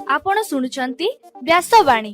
आपण शुणुचंती व्यासवाणी।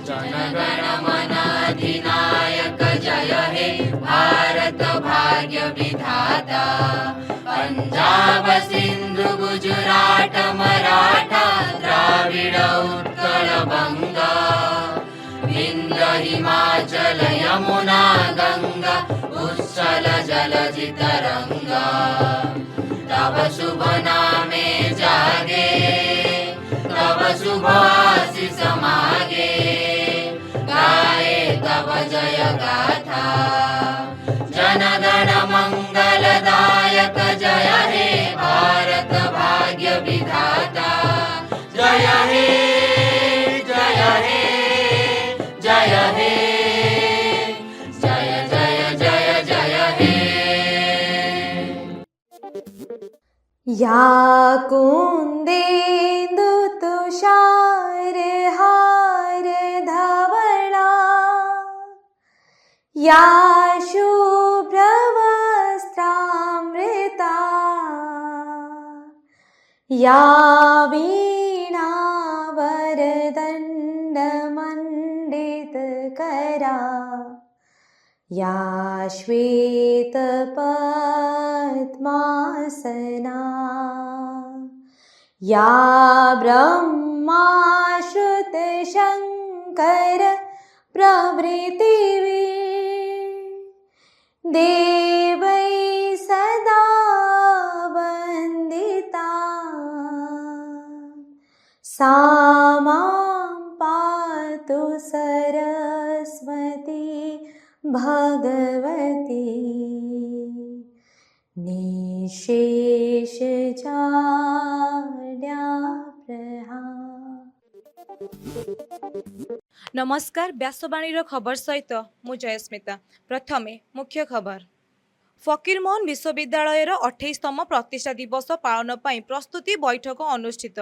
जनगण मन अधिनायक जय हे भारत भाग्य विधाता। पंजाब सिंधु गुजरात मराठा द्राविड उत्कल बंगा। विंध्य हिमाचल यमुना गंगा उच्चल जलधि तरंगा। तव शुभ नामे जागे तव शुभ आशीष मागे। गाए तव जय गाथा जनगण मंगलदायक जय हे भारत भाग्य विधाता। जय हे जय हे जय हे जय जय जय जय हे। या कुंदेन्दु तुषार हार धवला। या शुभ्र वस्त्रामृता। या वीणा वरदण्ड मण्डित करा। या श्वेत पद्मासना। या ब्रह्माश्रुत शंकर प्रभृतिवी। देवै सदा वन्दिता। सा मां पातु सरस्वती भगवती। निशेष नमस्कार व्यासवाणी खबर सहित मु जयस्मिता। प्रथमे मुख्य खबर। फकीरमोहन विश्वविद्यालय 28तम प्रतिष्ठा दिवस पालन पर प्रस्तुति बैठक अनुष्ठित।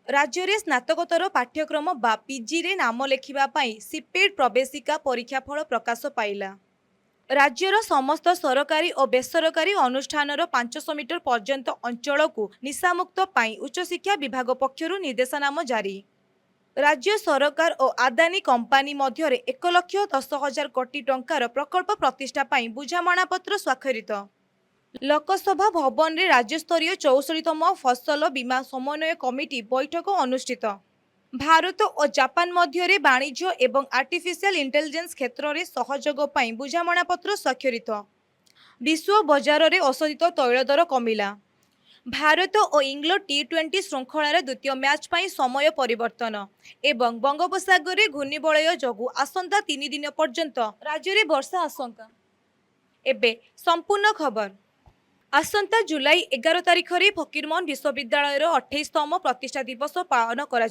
राज्य में स्नातकोत्तर पाठ्यक्रम बा पीजी रे नाम लेखिबा पाई सीपेट प्रवेशिका परीक्षा फल प्रकाश पाइला। राज्यर समस्त सरकारी और बेसरकारी अनुष्ठान 500 मीटर पर्यंत अंचल को निशामुक्त पाई उच्चशिक्षा विभाग पक्षरु निर्देशनामा जारी। राज्य सरकार और आदानी कंपानी मध्य 1,10,000 कोटी टंकार प्रकल्प प्रतिष्ठा पाई बुझामणापत्र स्वाक्षरित। लोकसभा भवन में राज्यस्तरीय 64तम फसल बीमा समन्वय कमिटी बैठक अनुष्ठित। भारत और जापान मध्य वाणिज्य एवं आर्टिफिशियल इंटेलिजेंस क्षेत्र में सहयोग पाई बुझामणापत्र स्वाक्षरित। विश्व बजार में औषधित तैल दर कमिला। भारत और इंग्लैंड T20 श्रृंखलार द्वितीय मैच पाई समय परिवर्तन एवं बंगोपसागर घूर्णिबलय जोगु आसंता 3 दिन पर्यंत राज्य में वर्षा आशंका। एबे संपूर्ण खबर। आसंता जुलाई 11 तारिख में फकीरमोहन विश्वविद्यालय 28तम प्रतिष्ठा दिवस पालन करा।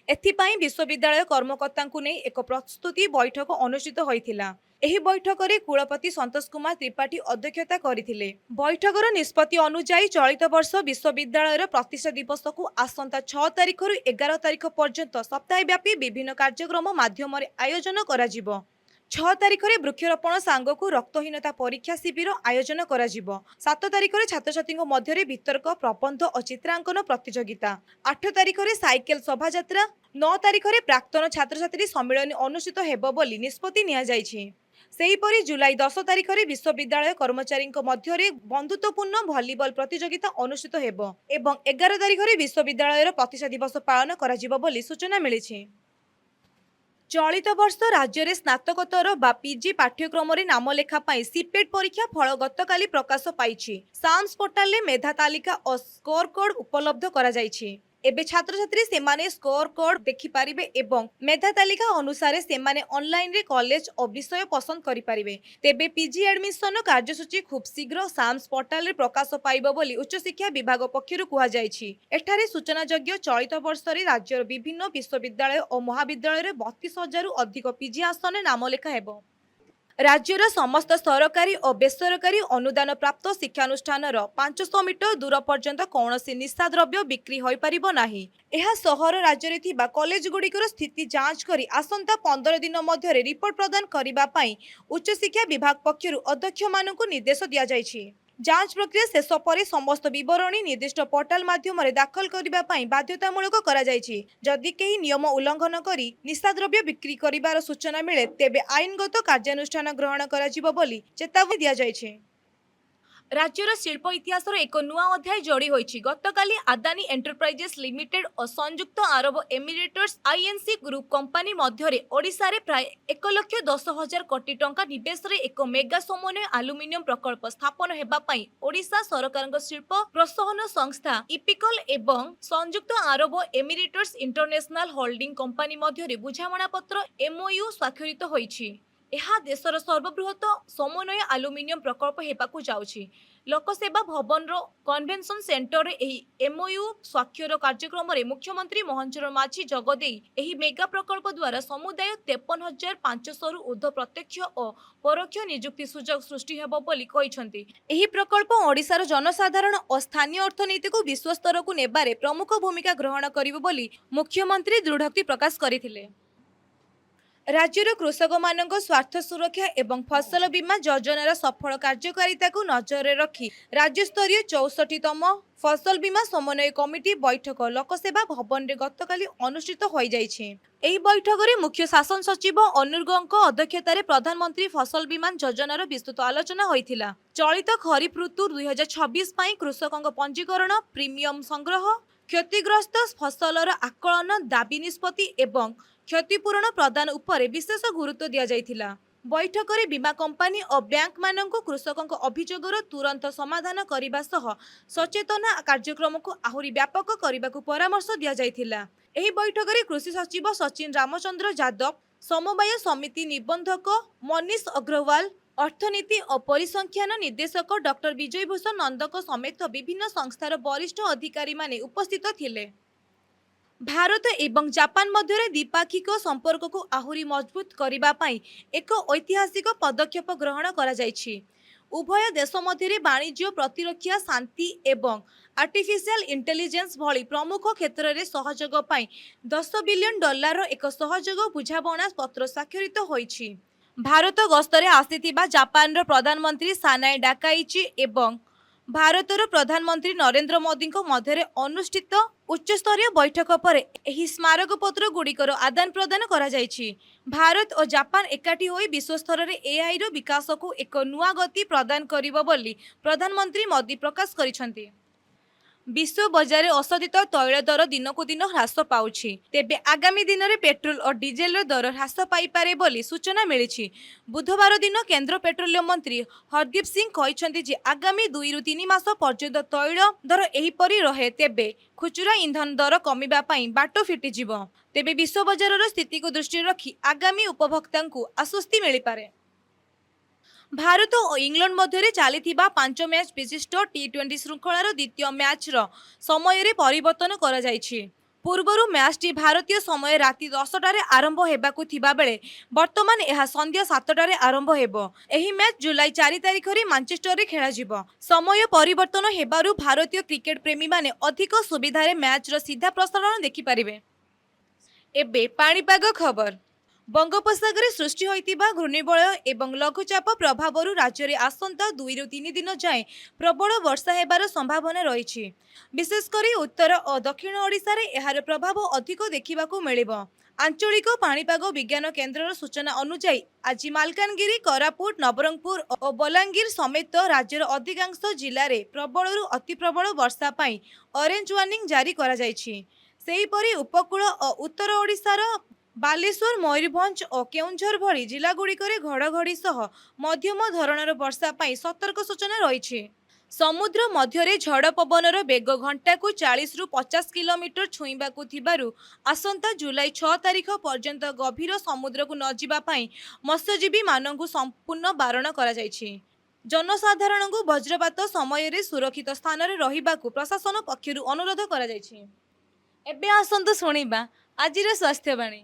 एथिपाई विश्वविद्यालय कर्मकर्तांकु नहीं एक प्रस्तुति बैठक अनुष्ठित होइथिला। एही बैठक में कुलपति संतोष कुमार त्रिपाठी अध्यक्षता करथिले। बैठकर निष्पत्ति अनुसार चलित वर्ष विश्वविद्यालय प्रतिष्ठा दिवस को आसंता 6 तारिख रु 11 तारिख पर्यंत सप्ताहव्यापी विभिन्न कार्यक्रम माध्यम आयोजन करा। 6 तारिख में वृक्षरोपण सांग को रक्तहीनता परीक्षा शिविर आयोजन करा। 7 तारिख में छात्र छात्री मध्य वितर्क प्रबंध और चित्रांकन प्रतियोगिता। 8 तारिख में साइकेल शोभा यात्रा। 9 तारिख में प्राक्तन छात्र छात्री सम्मेलन अनुष्ठित हेबो बोली निष्पत्ति निया जायछि। सेहीपरि जुलाई 10 तारिख में विश्वविद्यालय कर्मचारी मध्य बंधुत्वपूर्ण भलीबल प्रतियोगिता अनुष्ठित हेबो एवं 11 तारिख में विश्वविद्यालय प्रतिष्ठा दिवस पालन करा बोली सूचना मिली। चलित वर्ष राज्य में स्नातकोत्तर बा पीजी पाठ्यक्रम नाम लेखा पाई सीपेट परीक्षा फल गतकाली प्रकाश पाई। साम्स पोर्टाल में मेधा तालिका और स्कोर कोड उपलब्ध करा जायछि। एबे छात्र छात्री सेमाने स्कोर कोड देखि पारिबे एवं मेधा तालिका अनुसार सेमाने ऑनलाइन रे कॉलेज और विषय पसंद करि पारिबे। तेबे पीजी एडमिशन कार्यसूची खूब शीघ्र साम्स पोर्टाल रे प्रकाश पाइबो बोली उच्च शिक्षा विभाग पक्षरु कुहा जायछि। एठारे सूचनायोग्य चलित वर्ष रे राज्यर विभिन्न विश्वविद्यालय और महाविद्यालय रे 32,000 रु अधिक पीजी आसन नाम लेखा हेबो। राज्यर समस्त सरकारी और बेसरकारी अनुदान प्राप्त शिक्षानुष्ठानर 500 मीटर दूर पर्यंत कौनसी निशा द्रव्य बिक्री होई परिबो नाही। एहा सहर राज्य रे थिबा कॉलेज गुड़िकर स्थिति जांच करी आसंता 15 दिन मध्य रिपोर्ट प्रदान करिबा पई उच्च शिक्षा विभाग पक्षरु अध्यक्ष मानकु निर्देश दिया जायछि। जांच प्रक्रिया शेष पर समस्त विवरणी निर्दिष्ट पोर्टाल माध्यम दाखल करने बाध्यतामूलक करा जायछि। जदि केही नियम उल्लंघन करी निशाद्रव्य बिक्री करिबार सूचना मिले तेबे आईनगत कार्यानुष्ठान ग्रहण कराजिबो बोली चेतावनी दिया जायछि। राज्यर शिल्प इतिहास एक नुआ अध्याय जोड़ी होइछि। गतकाली आदानी एंटरप्राइजेस लिमिटेड और संयुक्त अरब एमिरेट्स आईएनसी ग्रुप कंपनी मध्य ओडिशा रे प्राय 1,10,000 कोटी टंका निवेश रे एक मेगा समन्वय आलुमिनियम प्रकल्प स्थापन हेबा पई ओडिशा सरकारक शिल्प प्रोत्साहन संस्था इपिकल एवं संयुक्त अरब एमिरेट्स इंटरनेशनल होल्डिंग कंपनी मध्य बुझामणा पत्र एमओयू स्वाक्षरित होइछि। यह देशर सर्वबृहत समन्वय आलुमिनियम प्रकल्प हेबाकू जाउछि। लोकसेवा भवन रो कन्वेंशन सेंटर एही एमओयू स्वाक्षर कार्यक्रम रे मुख्यमंत्री मोहन चरण माझी जगदेई एही मेगा प्रकल्प द्वारा समुदाय 53,500 रु ऊर्ध्व प्रत्यक्ष और परोक्ष नियुक्ति सुजोग सृष्टि हेबो बोली कहिसंती। एही प्रकल्प ओडिशार जनसाधारण और स्थानीय अर्थनीति को विश्व स्तर को नेबारे प्रमुख भूमिका ग्रहण करिवो बोली मुख्यमंत्री दृढ़ोक्ति प्रकाश करथिले। राज्यर कृषक मानक स्वार्थ सुरक्षा एवं फसल बीमा योजनार सफल कार्यकारिता को नजर रखी राज्यस्तरीय 64तम फसल बीमा समन्वय कमिटी बैठक लोकसेवा भवन रे गतकाली अनुष्ठित होई जाइछि। एही बैठक रे मुख्य शासन सचिव अनुर्गंक अध्यक्षतार प्रधानमंत्री फसल बीमा योजनार विस्तृत आलोचना होइथिला। चलित खरीफ ऋतु 2026 पई कृषकक पंजीकरण प्रीमियम संग्रह क्षतिग्रस्त फसलर आकलन दाबी निष्पत्ति एवं क्षतिपूरण प्रदान उपरे विशेष गुरुत्व दिया जाइथिला। बैठक रे बीमा कंपनी और बैंक मानक कृषकों अभियोगर तुरंत समाधान करने सह सचेतना कार्यक्रम को आहुरी व्यापक करने को परामर्श दिया जाइथिला। एही बैठक रे कृषि सचिव सचिन रामचंद्र यादव, समवाय समिति निबंधक मनीष अग्रवाल, अर्थनीति और परिसंख्यान निर्देशक डॉक्टर विजय भूषण नंदक समेत विभिन्न संस्थार वरिष्ठ अधिकारी माने उपस्थित थिले। भारत एवं जापान मध्य द्विपाक्षिक संपर्क को आहुरी मजबूत करने पाई एक ऐतिहासिक पदक्षेप ग्रहण करा जायछि। उभय देश मध्य वाणिज्य प्रतिरक्षा शांति एवं आर्टिफिशियल इंटेलिजेंस भली प्रमुख क्षेत्र में सहयोग पाई $10 बिलियन एक सहयोग बुझामणा पत्र स्वाक्षरित होइछि। भारत गस्तरे आसीथिबा जापान प्रधानमंत्री सानाए डाकाइची एवं भारतर प्रधानमंत्री नरेंद्र मोदी मध्य अनुष्ठित उच्चस्तरीय बैठक पर एही स्मारक पत्र गुड़िकर आदान प्रदान करा जायछि। भारत और जापान एकाठी होई विश्व स्तर रे एआई रो विकास को एक नुआ गति प्रदान करिबो बोली प्रधानमंत्री मोदी प्रकाश करिसंती। विश्व बजार असदित तैल दर दिनकू दिन ह्रास पाउछि, तेबे आगामी दिन में पेट्रोल और डीजेल दर ह्रास पाइपारे बोली सूचना मिली। बुधवार दिन केंद्र पेट्रोलियम मंत्री हरदीप सिंह कहिसंती जे आगामी 2 ରୁ 3 मास पर्यंत तैल दर एहीपरि रहे तेबे खुचुरा इंधन दर कमिबा पई बाटो फिटिजिबो। तेबे विश्व बजार स्थिति को दृष्टि रखी आगामी उपभोक्ता को आश्वस्ति मिली पारे। भारत और इंग्लैंड मध्य चली 5 मैच विशिष्ट T20 श्रृंखलार द्वितीय मैच समय रे परिवर्तन करा जायछि। पूर्वर मैचटी भारतीय समय राति 10टारे आरंभ हेबाकू थिबा बेले वर्तमान यह संध्या 7टारे आरंभ हेबो। एही मैच जुलाई 4 तारिख रे मैनचेस्टर रे खेला जिवो। समय परिवर्तन हेबारु भारतीय क्रिकेट प्रेमी माने अधिक सुविधा रे मैच रो सीधा प्रसारण देखि परिबे। एबे पाणीपाग खबर। बंगोपसागर सृष्टि होइतिबा घूर्णिबलय एवं लघुचाप प्रभाव राज्य में आसंता 2 ରୁ 3 दिन जाए प्रबल वर्षा हेबार संभावना रही। विशेषकर उत्तर और दक्षिण ओडिशा रे एहार प्रभाव अधिक देखिबाकू मिलिबो। आंचलिक पाणीपाग विज्ञान केन्द्र सूचना अनुसार आज मालकानगिरी, कोरापुट, नवरंगपुर और बलांगीर समेत राज्यर अधिकांश जिले में प्रबल अति प्रबल वर्षा पाई ऑरेंज वार्निंग जारी करा जायछि। सेहीपरि उपकूल और उत्तर ओडिशार बालेश्वर, मयूरभंज और केउंझर भली जिलागुड़िक घड़घड़ी सह मध्यम धरणर वर्षा पाई सतर्क सूचना रही। समुद्र मध्य झड़ पवनर बेग घंटा को 40 ରୁ 50 किलोमीटर छुईबाकू थिबारु आसंता जुलाई 6 तारिख पर्यंत गभीर समुद्र को न जिबा पाई मत्स्यजीवी मानकु संपूर्ण बारण करा जायछि। जनसाधारण को वज्रपात समय रे सुरक्षित स्थान रे रहिबाकू प्रशासन पक्षरु अनुरोध करा जायछि। एबे आसंतु सुनिबा आजिर स्वास्थ्यवाणी।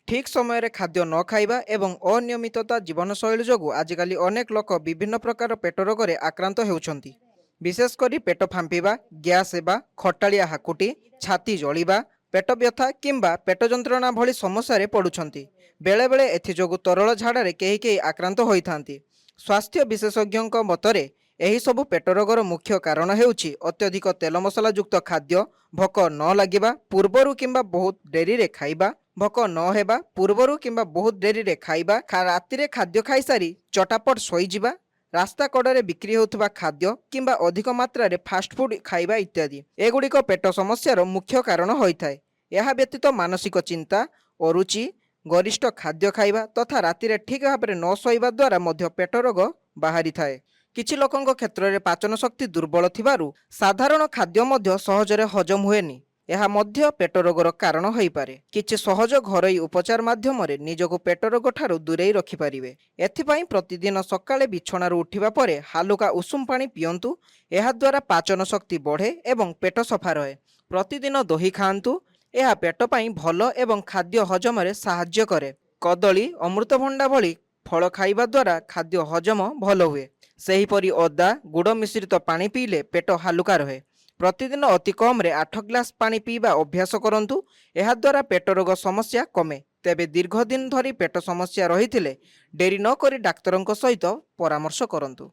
ଠିକ୍ ସମୟରେ ଖାଦ୍ୟ ନ ଖାଇବା ଏବଂ ଅନିୟମିତତା ଜୀବନଶୈଳୀ ଯୋଗୁଁ ଆଜିକାଲି ଅନେକ ଲୋକ ବିଭିନ୍ନ ପ୍ରକାର ପେଟ ରୋଗରେ ଆକ୍ରାନ୍ତ ହେଉଛନ୍ତି। ବିଶେଷ କରି ପେଟ ଫାମ୍ପିବା, ଗ୍ୟାସ୍ ହେବା, ଖଟାଳିଆ ହାକୁଟି, ଛାତି ଜଳିବା, ପେଟ ବ୍ୟଥା କିମ୍ବା ପେଟ ଯନ୍ତ୍ରଣା ଭଳି ସମସ୍ୟାରେ ପଡ଼ୁଛନ୍ତି। ବେଳେବେଳେ ଏଥିଯୋଗୁଁ ତରଳ ଝାଡ଼ାରେ କେହି କେହି ଆକ୍ରାନ୍ତ ହୋଇଥାନ୍ତି। ସ୍ୱାସ୍ଥ୍ୟ ବିଶେଷଜ୍ଞଙ୍କ ମତରେ ଏହିସବୁ ପେଟ ରୋଗର ମୁଖ୍ୟ କାରଣ ହେଉଛି ଅତ୍ୟଧିକ ତେଲ ମସଲାଯୁକ୍ତ ଖାଦ୍ୟ, ଭୋକ ନ ଲାଗିବା ପୂର୍ବରୁ କିମ୍ବା ବହୁତ ଡେରିରେ ଖାଇବା, ଭୋକ ନ ହେବା ପୂର୍ବରୁ କିମ୍ବା ବହୁତ ଡେରିରେ ଖାଇବା, ରାତିରେ ଖାଦ୍ୟ ଖାଇସାରି ଚଟାପଟ ଶୋଇଯିବା, ରାସ୍ତା କଡ଼ରେ ବିକ୍ରି ହେଉଥିବା ଖାଦ୍ୟ କିମ୍ବା ଅଧିକ ମାତ୍ରାରେ ଫାଷ୍ଟଫୁଡ୍ ଖାଇବା ଇତ୍ୟାଦି ଏଗୁଡ଼ିକ ପେଟ ସମସ୍ୟାର ମୁଖ୍ୟ କାରଣ ହୋଇଥାଏ। ଏହା ବ୍ୟତୀତ ମାନସିକ ଚିନ୍ତା, ଅରୁଚି, ଗରିଷ୍ଠ ଖାଦ୍ୟ ଖାଇବା ତଥା ରାତିରେ ଠିକ୍ ଭାବରେ ନ ଶୋଇବା ଦ୍ୱାରା ମଧ୍ୟ ପେଟ ରୋଗ ବାହାରିଥାଏ। କିଛି ଲୋକଙ୍କ କ୍ଷେତ୍ରରେ ପାଚନ ଶକ୍ତି ଦୁର୍ବଳ ଥିବାରୁ ସାଧାରଣ ଖାଦ୍ୟ ମଧ୍ୟ ସହଜରେ ହଜମ ହୁଏନି। ଏହା ମଧ୍ୟ ପେଟ ରୋଗର କାରଣ ହୋଇପାରେ। କିଛି ସହଜ ଘରୋଇ ଉପଚାର ମାଧ୍ୟମରେ ନିଜକୁ ପେଟ ରୋଗ ଠାରୁ ଦୂରେଇ ରଖିପାରିବେ। ଏଥିପାଇଁ ପ୍ରତିଦିନ ସକାଳେ ବିଛଣାରୁ ଉଠିବା ପରେ ହାଲୁକା ଉଷୁମ ପାଣି ପିଅନ୍ତୁ। ଏହାଦ୍ୱାରା ପାଚନ ଶକ୍ତି ବଢ଼େ ଏବଂ ପେଟ ସଫା ରହେ। ପ୍ରତିଦିନ ଦହି ଖାଆନ୍ତୁ। ଏହା ପେଟ ପାଇଁ ଭଲ ଏବଂ ଖାଦ୍ୟ ହଜମରେ ସାହାଯ୍ୟ କରେ। କଦଳୀ, ଅମୃତଭଣ୍ଡା ଭଳି ଫଳ ଖାଇବା ଦ୍ୱାରା ଖାଦ୍ୟ ହଜମ ଭଲ ହୁଏ। ସେହିପରି ଅଦା, ଗୁଡ଼ ମିଶ୍ରିତ ପାଣି ପିଇଲେ ପେଟ ହାଲୁକା ରହେ। ପ୍ରତିଦିନ ଅତି କମ୍ରେ 8 ଗ୍ଲାସ ପାଣି ପିଇବା ଅଭ୍ୟାସ କରନ୍ତୁ। ଏହାଦ୍ୱାରା ପେଟ ରୋଗ ସମସ୍ୟା କମେ। ତେବେ ଦୀର୍ଘ ଦିନ ଧରି ପେଟ ସମସ୍ୟା ରହିଥିଲେ ଡେରି ନ କରି ଡାକ୍ତରଙ୍କ ସହିତ ପରାମର୍ଶ କରନ୍ତୁ।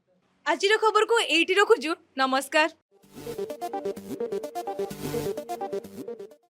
ଆଜିର ଖବରକୁ ଏଇଠି ରଖୁଛୁ। ନମସ୍କାର।